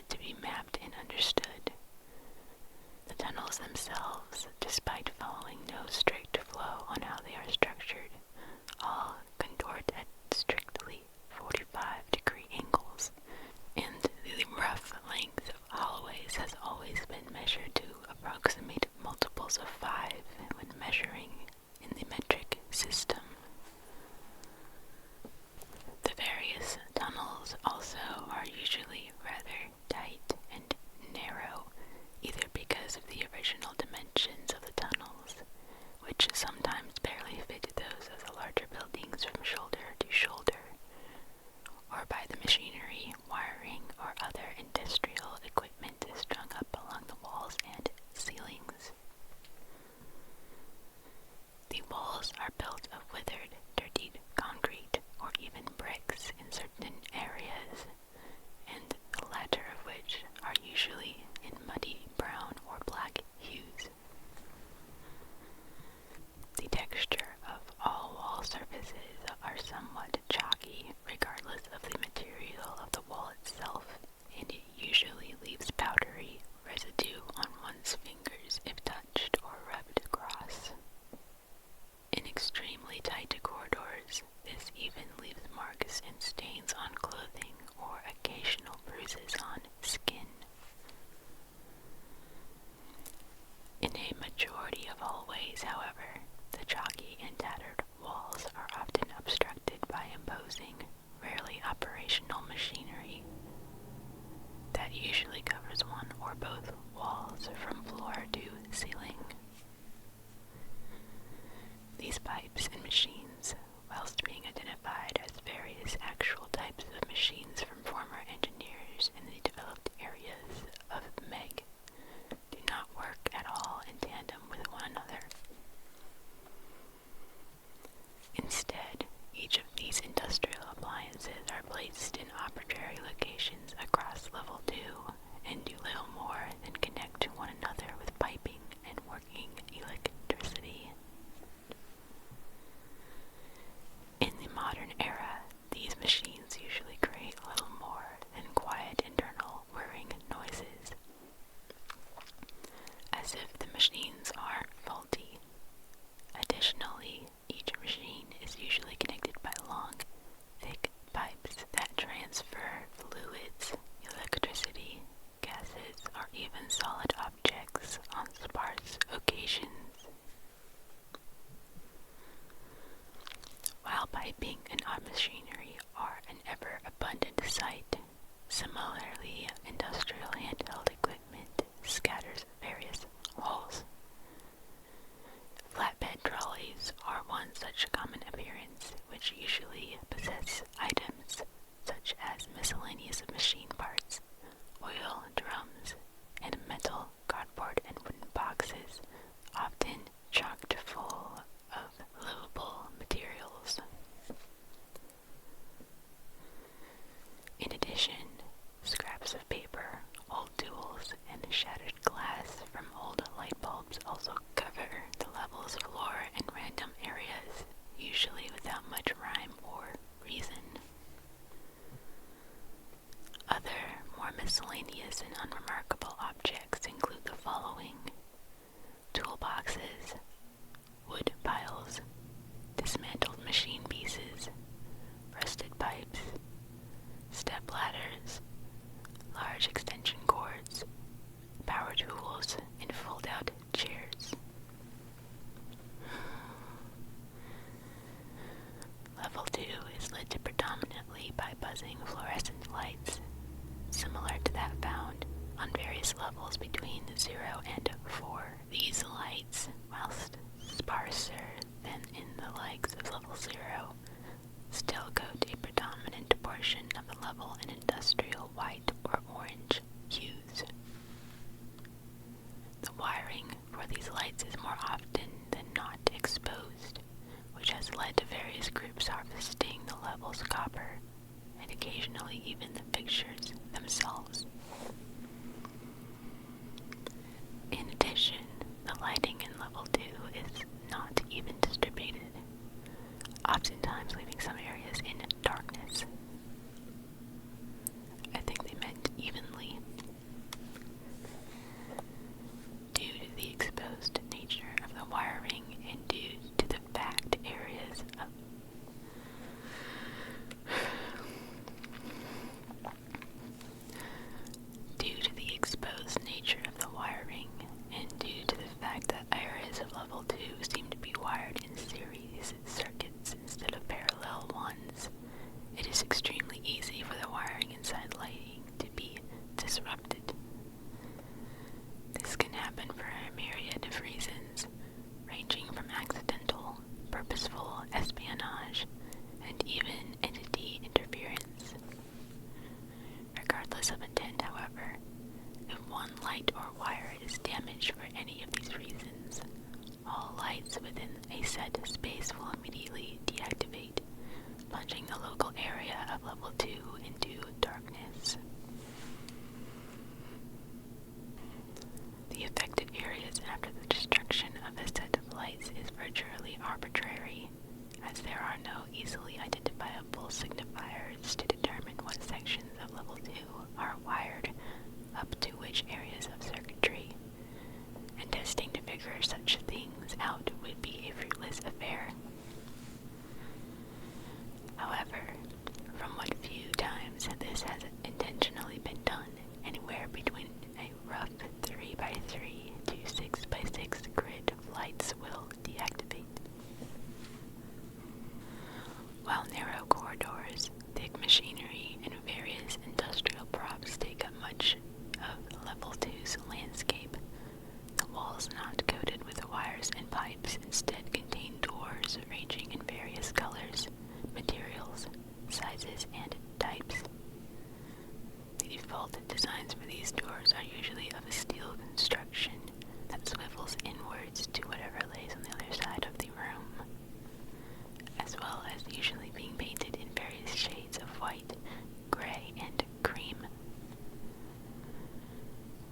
said to be mapped and understood. The tunnels themselves, despite following no strict flow on how they are structured, all contort at strictly 45-degree angles, and the rough length of hallways has always been measured to approximate multiples of 5 when measuring in the metric system. The various tunnels also are usually rather tight and narrow, either because of the original dimensions of the tunnels, which sometimes barely fit those of the larger buildings from shoulder to shoulder, or by the machinery, wiring, or other industrial equipment strung up along the walls and ceilings. The walls are built of withered, dirtied concrete, or even bricks in certain areas, and the latter of which are usually in muddy brown or black hues. The texture of all wall surfaces are somewhat chalky, regardless of the material of the wall itself, and it usually leaves powdery residue on one's fingers if touched or rubbed across. In extremely tight corridors, this even leaves marks and stains on clothing or occasional bruises on skin. In a majority of hallways, however, the chalky and tattered walls are often obstructed by imposing, rarely operational machinery that usually covers one or both walls from floor to ceiling. These pipes and machines, whilst being identified as various actual types of machines from former engineers in the developed areas of MEG, do not work at all in tandem with one another. Instead, each of these industrial appliances are placed in arbitrary locations across level 2 and do little more than connect to one another with piping and working electricity. In the modern era, these machines usually create little more than quiet internal whirring noises, as if the machines are faulty. Additionally, each machine is usually connected by long, thick pipes that transfer fluids, electricity, gases, or even solid objects on sparse occasions. While piping and machinery are an ever-abundant sight, similarly, industrial handheld equipment scatters various holes. Flatbed trolleys are one such common appearance, which usually possess items such as miscellaneous machine parts, oil drums, and metal, cardboard, and wooden boxes, often chocked full of livable materials. In addition, scraps of paper, old tools, and shattered glass from old light bulbs also cover the level's floor in random areas, usually without much rhyme or reason. Other, more miscellaneous and unremarkable objects include the following: toolboxes, wood piles, dismantled machine pieces, rusted pipes, step ladders, large extension cords, power tools, and fold-out chairs. Level 2 is lit predominantly by buzzing fluorescent lights, similar to that found on various levels between 0 and 4. These lights, whilst sparser than in the likes of level 0, still coat a predominant portion of the level in industrial white or orange hues. The wiring for these lights is more often than not exposed, which has led to various groups harvesting the level's copper, and occasionally even the fixtures themselves. In addition, the lighting in level 2 is not even distributed, oftentimes leaving some areas in darkness. I think they meant evenly. lights within a set space will immediately deactivate, plunging the local area of level 2 into darkness. The affected areas after the destruction of a set of lights is virtually arbitrary, as there are no easily identifiable signifiers to determine what sections of level 2 are wired up to which areas of circuitry, and testing to figure such things out would be a fruitless affair. However, from what few times this has intentionally been done, anywhere between a rough 3x3 to 6x6 grid of lights will deactivate. While narrow corridors, thick machinery, and various industrial props take up much of Level 2's landscape, the walls not coated with wires and pipes instead contain doors ranging in various colors, materials, sizes, and types. The default designs for these doors are usually of a steel construction that swivels inwards to whatever lays on the other side of the room, as well as usually being painted in various shades of white, gray, and cream.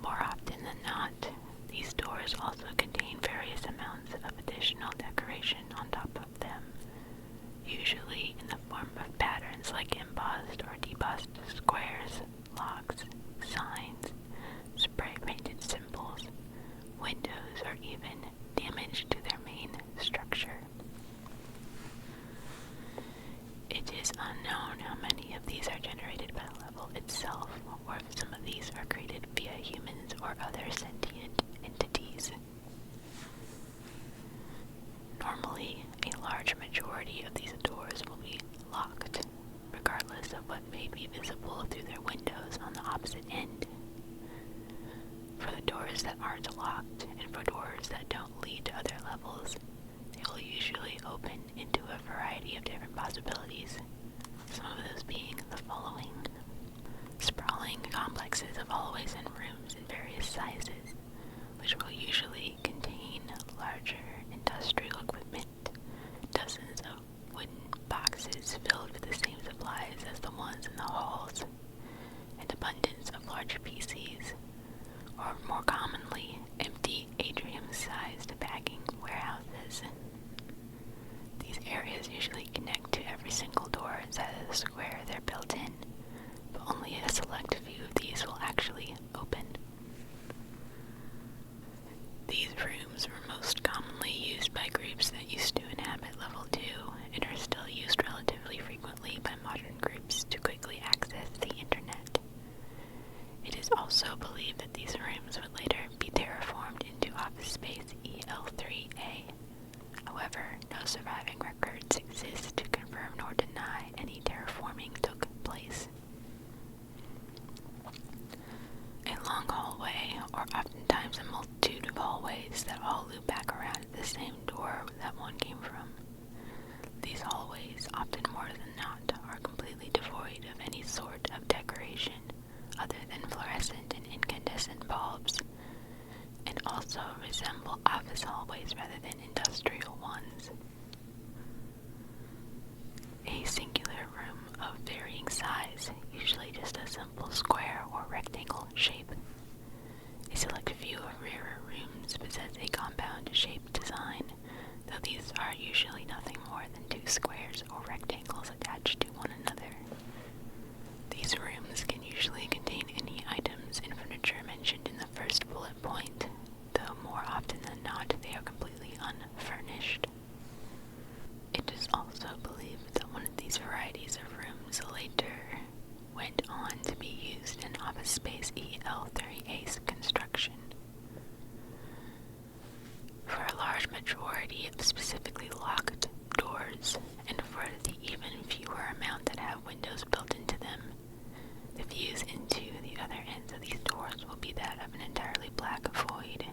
More often than not, these doors also contain various amounts of additional decoration on top of them, usually in the form of patterns like embossed or debossed squares, locks, signs, spray-painted symbols, windows, or even damage to their main structure. It is unknown how many of these are generated by the level itself, or if some of these are created via humans or other sentient entities. Normally, a large majority of these doors will be locked, regardless of what may be visible through their windows on the opposite end. For the doors that aren't locked, and for doors that don't lead to other levels, they will usually open into a variety of different possibilities, some of those being the following: sprawling complexes of hallways and rooms in various sizes, which will usually contain larger industrial equipment, dozens of wooden boxes filled with the same supplies as the ones in the halls, and abundance of large PCs, or more commonly, empty atrium-sized packing warehouses. These areas usually connect to every single door inside of the square they're built in, but only a select few of these will actually open. These rooms were most commonly used by groups that used to inhabit Level 2 and are still used relatively frequently by modern groups to quickly access the internet. It is also believed that these rooms would later be terraformed into office space EL3A. However, no surviving records exist to confirm nor deny any terraforming took place. A long hallway, or oftentimes a multitude of hallways that all loop back around the same door that one came from. These hallways, often more than not, are completely devoid of any sort of decoration other than fluorescent and incandescent bulbs, and also resemble office hallways rather than industrial ones. A singular room of varying size, usually just a simple square or rectangle shape. A select few of rarer rooms possess a compound-shaped design, though these are usually nothing more than two squares or rectangles attached to one another. These rooms can usually contain any items and furniture mentioned in the first bullet point, though more often than not they are completely unfurnished. It is also believed that one of these varieties of rooms later went on to be used in office space EL3A's construction. For a large majority of specifically locked doors, and for the even fewer amount that have windows built into them, the views into the other ends of these doors will be that of an entirely black void.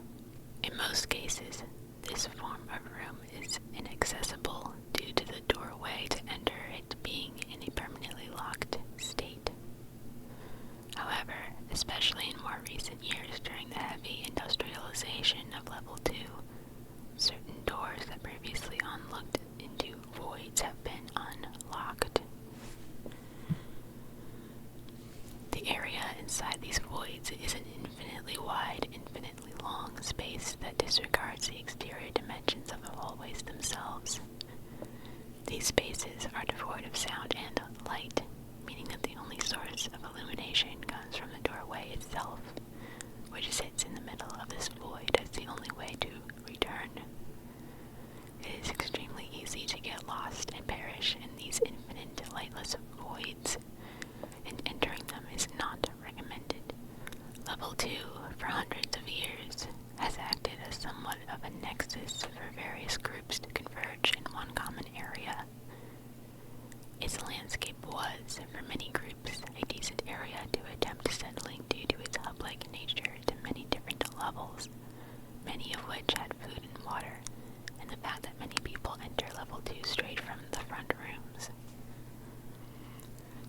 In most cases, this form of room is inaccessible due to the doorway to enter it being in a permanently locked state. However, especially in more recent years during the heavy industrialization of Level 2, certain doors inside these voids is an infinitely wide, infinitely long space that disregards the exterior dimensions of the hallways themselves. These spaces are devoid of sound and light, meaning that the only source of illumination comes from the doorway itself, which sits in the middle of this void as the only way to return. It is extremely easy to get lost and perish in these infinite lightless voids, and entering them is not recommended. Level 2, for hundreds of years, has acted as somewhat of a nexus for various groups to converge in one common area. Its landscape was, for many groups, a decent area to attempt settling due to its hub-like nature to many different levels, many of which had food and water, and the fact that many people enter level 2 straight from the front rooms.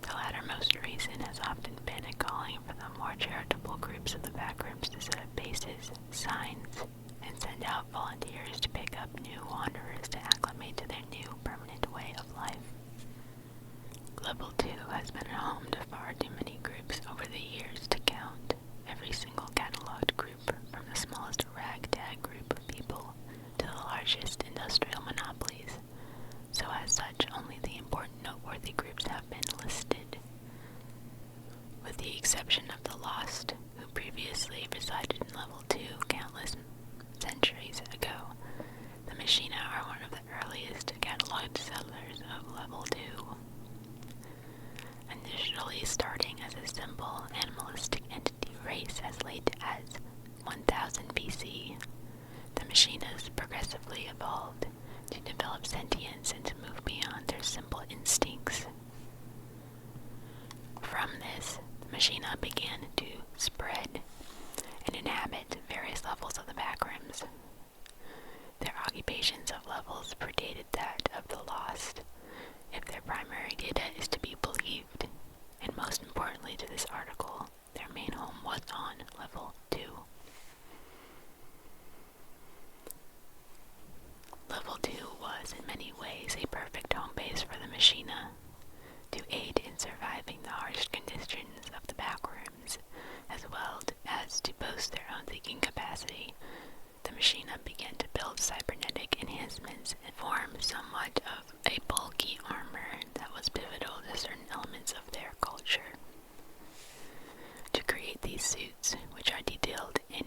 The latter most reason has often been a calling for the more charitable groups of the Backrooms to set up bases, signs, and send out volunteers to pick up new wanderers to acclimate to their new permanent way of life. Level 2 has been a home to far too many groups over the years to count. Every single cataloged group, from the smallest ragtag group of people to the largest industrial monopolies. So as such, only the important noteworthy groups have been listed. With the exception of the Lost, who previously resided in Level 2 countless centuries ago, the Machina are one of the earliest cataloged settlers of Level 2. Initially starting as a simple animalistic entity race as late as 1000 BC, the Machinas progressively evolved to develop sentience and to move beyond their simple instincts. From this, the Machina began to spread and inhabit various levels of the Backrooms. Their occupations of levels predated that of the Lost, if their primary data is to be believed, and most importantly to this article, their main home was on Level 2. Level 2 was in many ways a perfect home base for the Machina. To aid in surviving the harsh conditions of the Backrooms, as well as to boast their own thinking capacity, the Machina began to build cybernetic enhancements and form somewhat of a bulky armor that was pivotal to certain elements of their culture. To create these suits, which are detailed in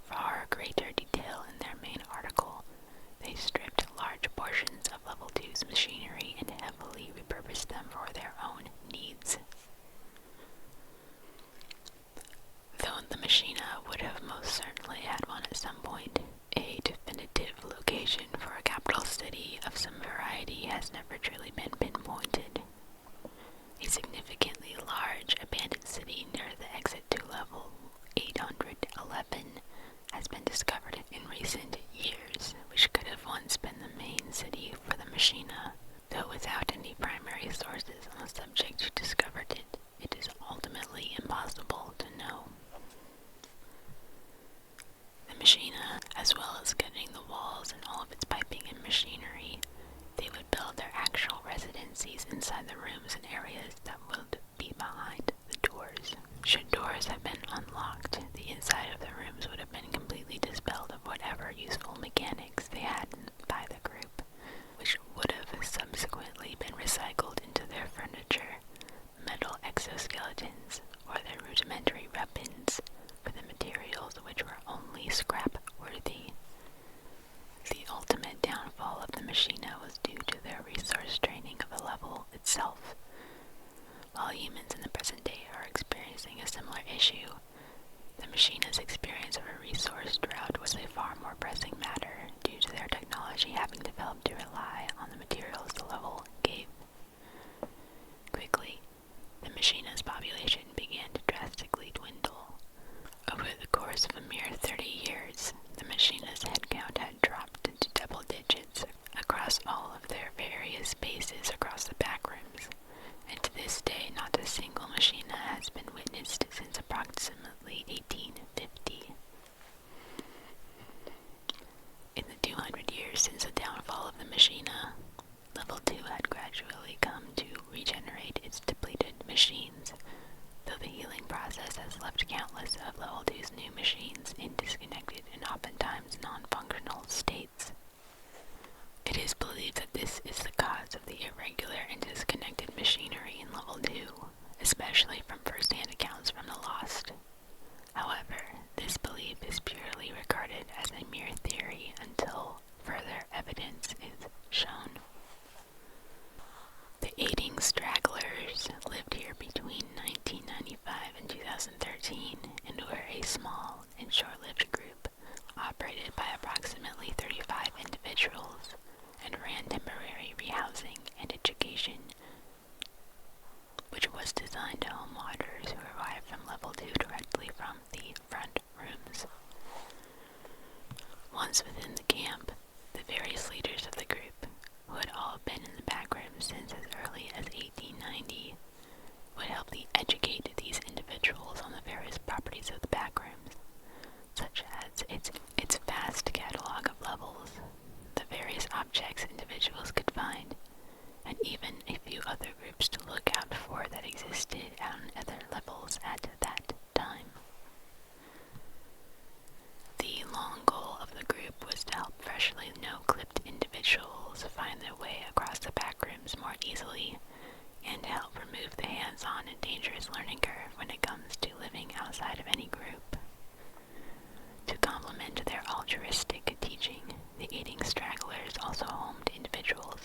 far greater detail in their main article, they stripped large portions of Level 2's machinery and heavily repurposed them for their own needs. Though the Machina would have most certainly had one at some point, a definitive location for a capital city of some variety has never truly been pinpointed. A significantly large abandoned city near the exit to level 811 has been discovered in recent years, which could have once been the main city for the Machina, though without any primary sources on the subject who discovered it, it is ultimately impossible to know. The Machina, as well as cutting the walls and all of its piping and machinery, they would build their actual residencies inside the rooms and areas that would be behind the doors. Should doors have been unlocked, the inside of the rooms would have been completely dispelled of whatever useful mechanics they had by the group, which would have subsequently been recycled into their furniture, metal exoskeletons, or their rudimentary weapons for the materials which were only scrap-worthy. The ultimate downfall of the Machina was due to their resource draining of the level itself. While humans in the present day are experiencing a similar issue, the Machina's experience of a resource drought was a far more pressing matter due to their technology having developed to rely on the materials the level gave. Quickly, the Machina's population began to drastically dwindle. Over the course of a mere 30 years, the Machina's headcount had dropped into double digits across all of their various bases across the Backrooms, and to this day not a single Machina has been witnessed since approximately 1850. In the 200 years since the downfall of the Machina, Level 2 had gradually come to regenerate its depleted machines, though the healing process has left countless of Level 2's new machines in disconnected and oftentimes non-functional states. It is believed that this is the cause of the irregular and disconnected machinery in Level 2, especially from first-hand accounts from the Lost. However, this belief is purely regarded as a mere theory until further evidence is shown. The aiding stragglers lived here between 1995 and 2013 and were a small and short-lived group operated by approximately 35 individuals and ran temporary rehousing and education, which was designed to home wanderers who arrived from Level 2 directly from the front rooms. Once within the camp, the various leaders of the group, who had all been in the Backrooms since as early as 1890, would help educate these individuals on the various properties of the Backrooms, such as its vast catalog of levels, the various objects individuals could find, and even a few other groups to look out for that existed on other levels at that time. The long goal of the group was to help freshly no-clipped individuals find their way across the Backrooms more easily, and to help remove the hands-on and dangerous learning curve when it comes to living outside of any group. To complement their altruistic teaching, the aiding stragglers also homed individuals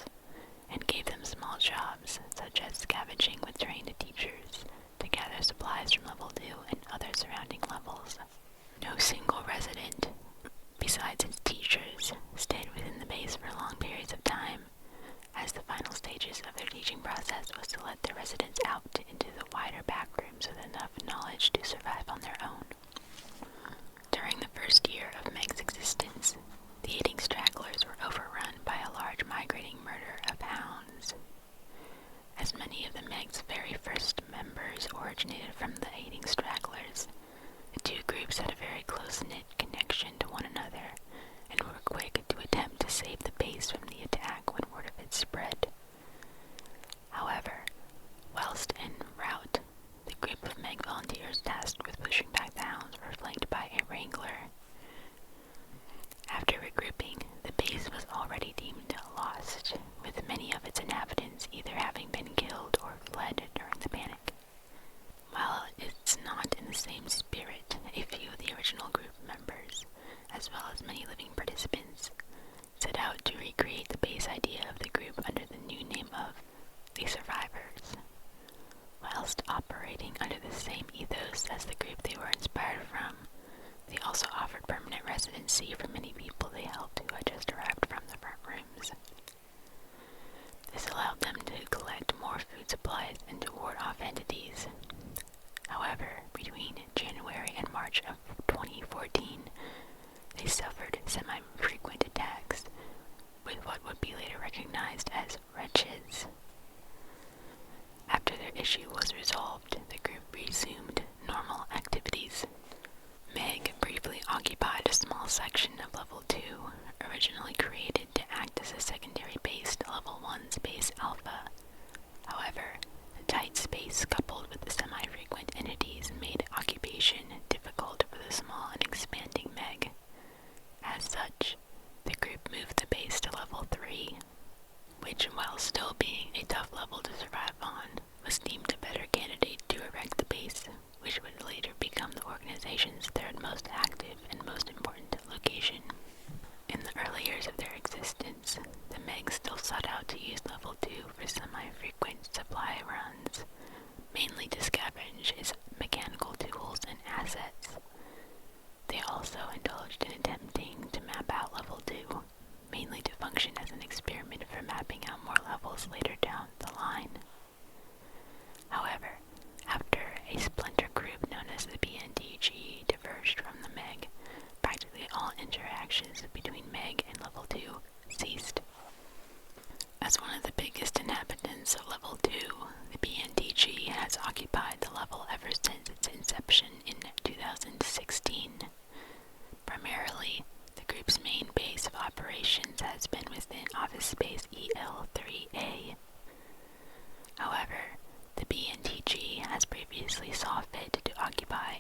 and gave them small jobs, such as scavenging with trained teachers to gather supplies from Level 2 and other surrounding levels. No single resident, besides its teachers, stayed within the base for long periods of time, as the final stages of their teaching process was to let the residents out into the wider Backrooms with enough knowledge to survive on their own. During the first year of Meg's existence, the aiding stragglers were overrun by a large migrating murder of hounds. As many of the Meg's very first members originated from the aiding stragglers, the two groups had a very close-knit connection to one another and were quick to attempt to save the base from the attack when word of it spread. However, whilst en route, the group of Meg volunteers tasked with pushing back the hounds were flanked by a wrangler. After regrouping, the base was already deemed lost, with many of its inhabitants either having been killed or fled during the panic. While it's not in the same spirit, a few of the original group members, as well as many living participants, set out to recreate the base idea of the group under the new name of the Survivors. Whilst operating under the same ethos as the group they were inspired from, they also offered permanent residency for many people they helped who had just arrived from the front rooms. This allowed them to collect more food supplies and to ward off entities. However, between January and March of 2014, they suffered semi-frequent attacks with what would be later recognized as wretches. After their issue was resolved, the group resumed normal activities. Meg briefly occupied a small section of Level 2, originally created to act as a secondary base to Level 1's base Alpha. However, the tight space coupled with the semi-frequent entities made occupation difficult for the small and expanding Meg. As such, the group moved the base to Level 3, which, while still being a tough level to survive on, was deemed a better candidate to erect the base, which would later become the organization's third most active and most important location. In the early years of their existence, the Meg still sought out to use Level 2 for semi-frequent supply runs, mainly to scavenge its mechanical tools and assets. They also indulged in attempting to map out Level 2, mainly to function as an experiment for mapping out more levels later down the line. However, after a splinter group known as the BNDG diverged from the Meg, practically all interactions between Meg and Level 2 ceased. As one of the biggest inhabitants of Level 2, the BNDG has occupied the level ever since its inception in 2016. Primarily, the group's main base of operations has been within office space EL3A. However, the BNDG has previously saw fit to occupy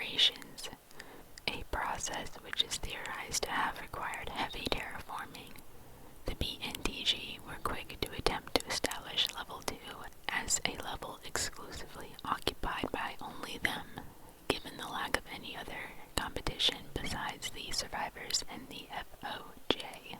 operations, a process which is theorized to have required heavy terraforming. The BNTG were quick to attempt to establish Level 2 as a level exclusively occupied by only them, given the lack of any other competition besides the survivors and the FOJ.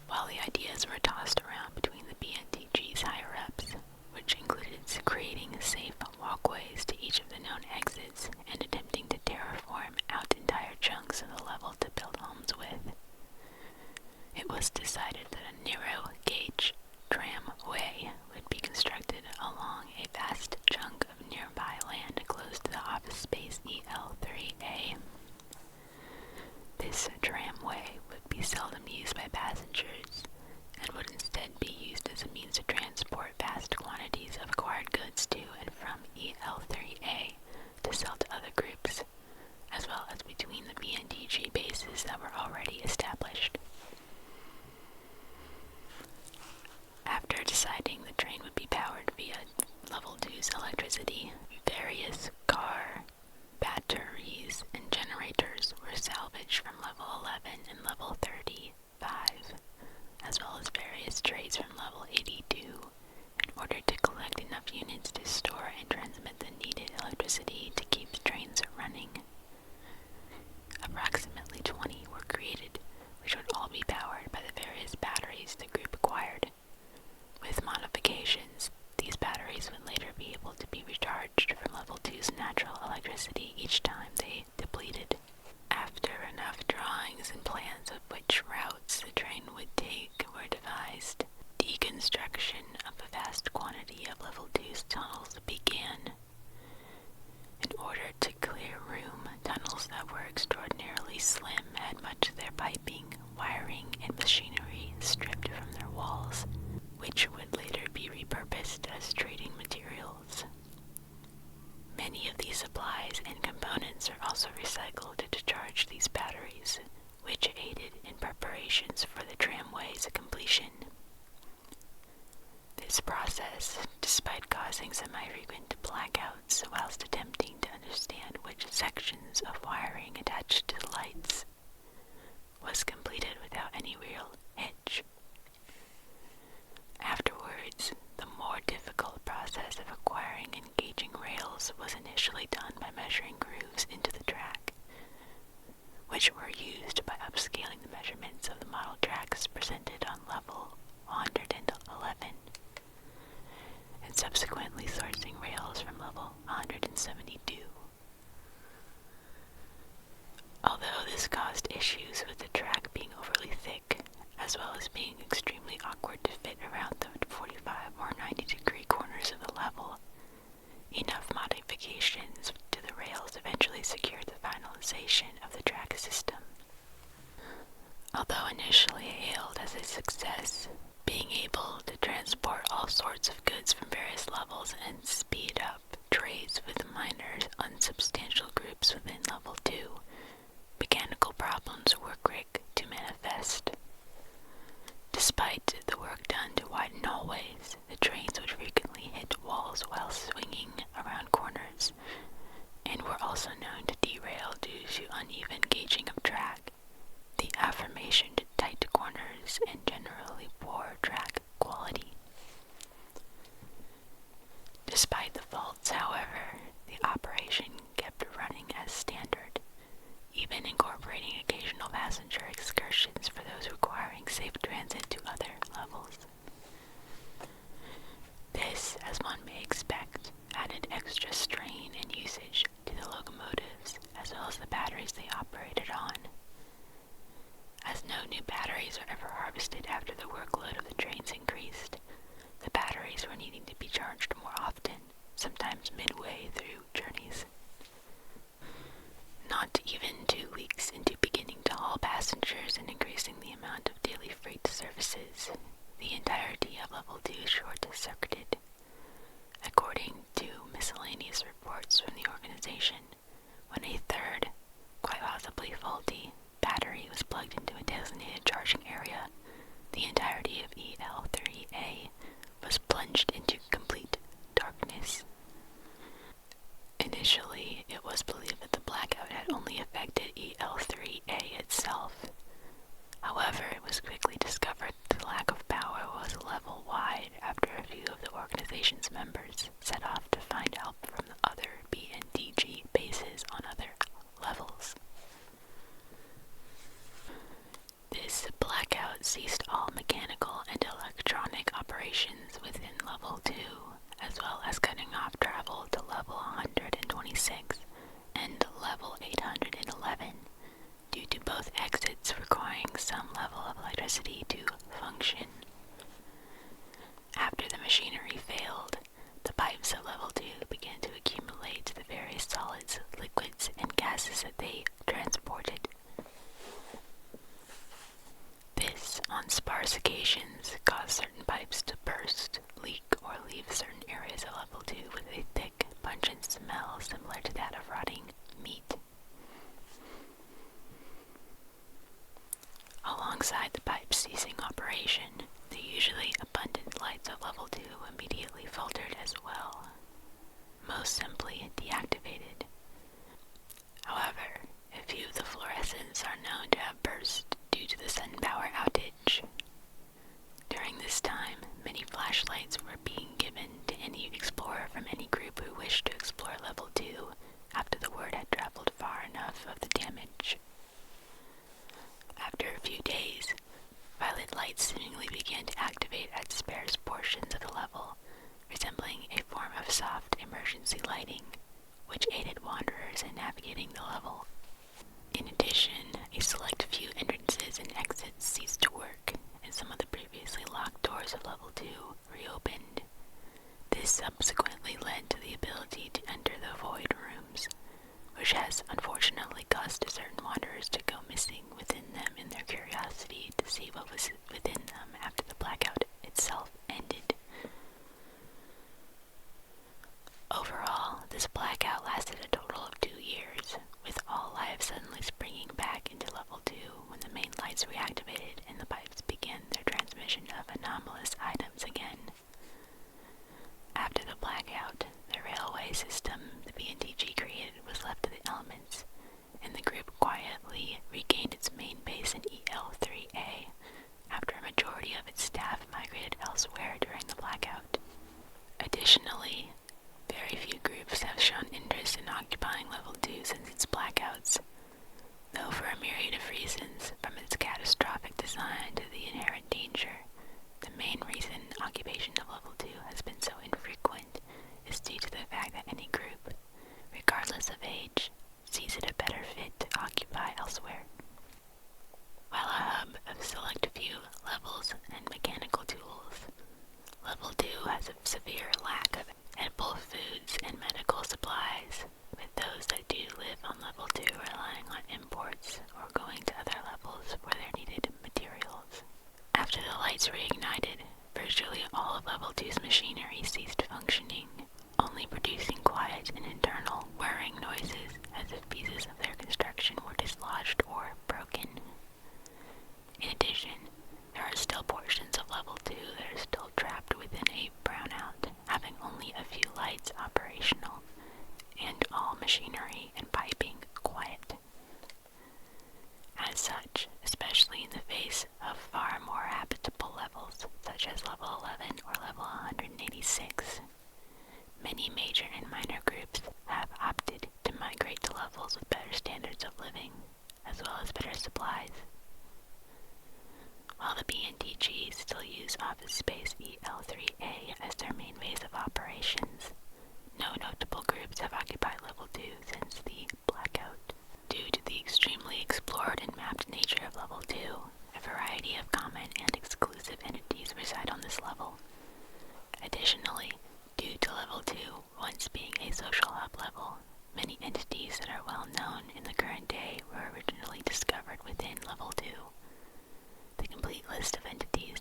While the ideas were tossed around between the BNTG's higher-ups, which included creating safe walkways to each of the known exits and attempting to terraform out entire chunks of the level to build homes with, it was decided that a narrow-gauge tramway would be constructed along a vast chunk of nearby land close to the office space EL3A. This tramway would be seldom used by passengers and would instead be used as a means to transport vast quantities of acquired goods to and from EL3A to sell to other groups, as well as between the BNTG bases that were already established. After deciding the train would be powered via Level 2's electricity, various car batteries and generators were salvaged from Level 11 and Level 35, as well as various trays from Level 82, in order to collect enough units to store and transmit the needed electricity to keep the trains running. Approximately 20 were created, which would all be powered by the various batteries the group acquired. With modifications, these batteries would later be able to be recharged from Level 2's natural electricity each time they depleted. After enough drawings and plans of which routes the train would take were devised, deconstruction of a vast quantity of Level 2's tunnels began. In order to clear room, tunnels that were extraordinarily slim had much of their piping, wiring, and machinery stripped from their walls, which would later be repurposed as trading materials. Many of these supplies and components are also recycled to charge these batteries, which aided in preparations for the tramway's completion. This process, despite causing semi-frequent blackouts whilst attempting to understand which sections of wiring attached to the lights, was completed without any real hitch. Afterwards, the more difficult process of acquiring and gauging rails was initially done by measuring grooves into the track, which were used by upscaling the measurements of the model tracks presented on level 111, and subsequently sourcing rails from level 172. Although this caused issues with the track being overly thick, as well as being extremely awkward to fit around the 45 or 90-degree corners of the level, enough modifications to the rails eventually secured the finalization of the track system. Although initially hailed as a success, being able to transport all sorts of goods from various levels and speed up trades with minor, unsubstantial groups within Level 2, mechanical problems were quick to manifest. Despite the work done to widen hallways, the trains would frequently hit walls while swinging around corners, and were also known to derail due to uneven gauging of track, the aforementioned tight corners, and generally poor track quality. Despite the faults, however, the operation kept running as standard, even incorporating occasional passenger excursions for those requiring safe transit to other levels. This, as one may expect, added extra strain and usage to the locomotives as well as the batteries they operated on. As no new batteries were ever harvested after the workload of the trains increased, the batteries were needing to be charged more often, sometimes midway through journeys. Not even 2 weeks into beginning to haul passengers and increasing the amount of daily freight services, the entirety of Level 2 short-circuited. According to miscellaneous reports from the organization, when a third, quite possibly faulty, battery was plugged into a designated charging area, the entirety of EL3A was plunged into complete darkness. It was believed that the blackout had only affected 𝙻𝚎𝚟𝚎𝚕 itself. However, it was quickly discovered that the lack of power was level-wide after a few of the organization's members set off to find help from the other BNDG bases on other levels. This blackout ceased all mechanical and electronic operations within Level 2, as well as cutting off travel to Level 126 and Level 811, due to both exits requiring some level of electricity to function. After the machinery failed, the pipes of Level 2 began to accumulate the various solids, liquids, and gases that they transported. This, on sparse occasions, caused certain pipes to burst, leak, or leave certain areas of Level 2 with a thick, pungent smell similar to that of rotting meat. Alongside the pipes ceasing operation, the usually abundant lights of Level 2 immediately faltered as well, most simply deactivated. However, a few of the fluorescents are known to have burst due to the sudden power outage. During this time, many flashlights were being given to any explorer from any group who wished to explore Level 2 after the word had traveled far enough of the damage. After a few days, violet lights seemingly began to activate at sparse portions of the level, resembling a form of soft emergency lighting, which aided wanderers in navigating the level. In addition, a select few entrances and exits ceased to work, and some of the previously locked doors of Level 2 reopened. This subsequently led to the ability to enter the void rooms, which has unfortunately caused certain wanderers to go missing within them in their curiosity to see what was within them after the blackout itself ended. Overall, this blackout lasted a total of 2 years, with all life suddenly springing back into Level 2 when the main lights reactivated and the pipes began their transmission of anomalous items again. After the blackout, the railway system the BNDG created was left to the elements, and the group quietly regained its main base in 𝙻𝚎𝚟𝚎𝚕 after a majority of its staff migrated elsewhere during the blackout. Additionally, very few groups have shown interest in occupying Level 2 since its blackouts, though for a myriad of reasons, from its catastrophic design to the inherent danger. The main reason occupation of Level 2 has been so infrequent is due to the fact that any group, regardless of age, sees it a better fit to occupy elsewhere. While a hub of select few levels and mechanical tools, Level 2 has a severe lack of edible foods and medical supplies, with those that do live on Level 2 relying on imports or going to other levels for their needed materials. After the lights reignited, virtually all of Level 2's machinery ceased functioning, only producing quiet and internal whirring noises as if pieces of their construction were dislodged or broken. In addition, there are still portions of Level 2 that are still trapped within a brownout, having only a few lights operational, and all machinery and piping quiet. As such, especially in the face of far more habitable levels, such as Level 11 or Level 186, many major and minor groups have opted to migrate to levels with better standards of living, as well as better supplies. While the BNDG still use office space 𝙻𝚎𝚟𝚎𝚕 as their main base of operations, no notable groups have occupied Level 2 since the blackout. Due to the extremely explored and mapped nature of Level 2, a variety of common and exclusive entities reside on this level. Additionally, due to Level 2 once being a social hub level, many entities that are well known in the current day were originally discovered within Level 2. The complete list of entities,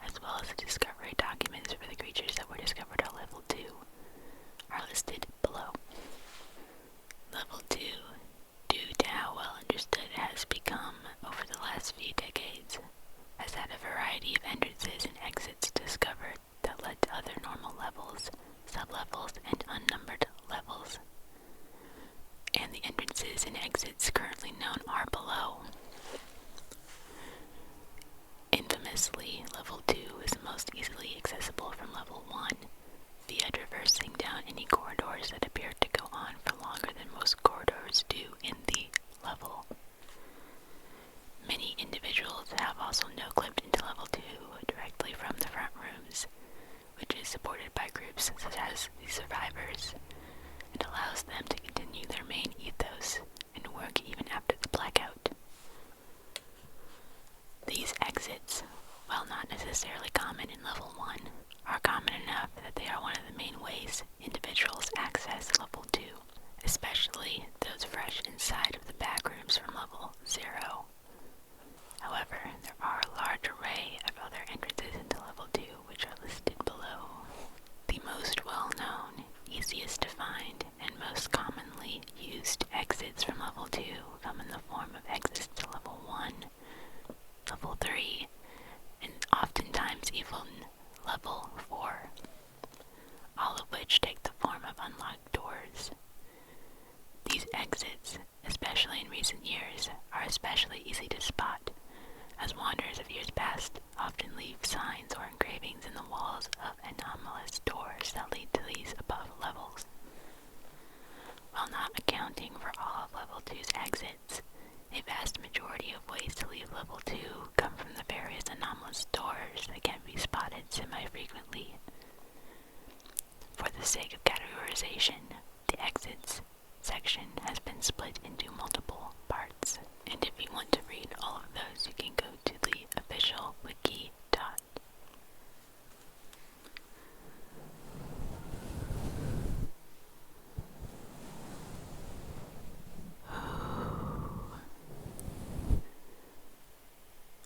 as well as the discovery documents for the creatures that were discovered at Level 2, are listed below. Level 2, due to how well understood it has become over the last few decades, has had a variety of entrances and exits discovered that led to other normal levels, sublevels, and unnumbered levels. entrances and exits currently known are below. Infamously, level 2 is most easily accessible from level 1 via traversing down any corridors that appear to go on for longer than most corridors do in the level. Many individuals have also no-clipped into level 2 directly from the front rooms, which is supported by groups such as the Survivors, and allows them to continue their main ethos and work even after the blackout. These exits, while not necessarily common in level 1, are common enough that they are one of the main ways individuals access level 2, especially those fresh inside of the backrooms from level 0. However, there are a large array of other entrances into level 2 which are listed below. The most well-known, easiest to find, and most commonly used exits from level 2 come in the form of exits to level 1, level 3, and oftentimes even level 4, all of which take the form of unlocked doors. These exits, especially in recent years, are especially easy to spot, as wanderers of years past often leave signs or engravings in the walls of anomalous doors that lead to these above levels. While not accounting for all of level 2's exits, a vast majority of ways to leave level 2 come from the various anomalous doors that can be spotted semi-frequently. For the sake of categorization, the exits section has been split into multiple parts, and if you want to read all of those, you can go to the official wiki.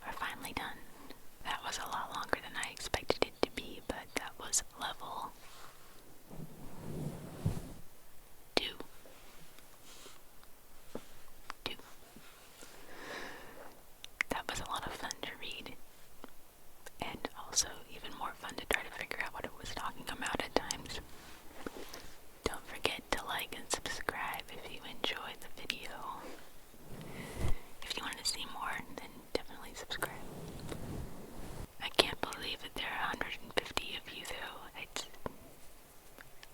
We're finally done. That was a lot longer than I expected it to be, but that was level 2. That was a lot of fun to read, and also even more fun to try to figure out what it was talking about at times. Don't forget to like and subscribe if you enjoyed the video. If you want to see more, then definitely subscribe. I can't believe that there are 150 of you though.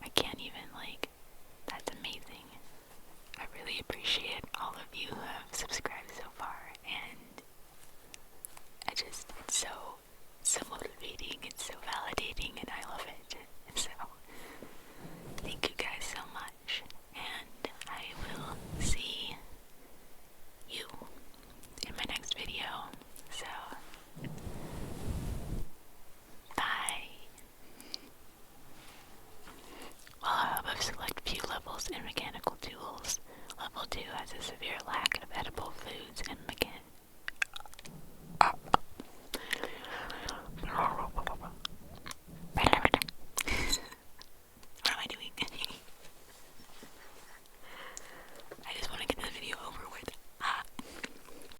I can't even, that's amazing. I really appreciate all of you who have subscribed so far, and it's so motivating, it's so validating, and I love it. And so,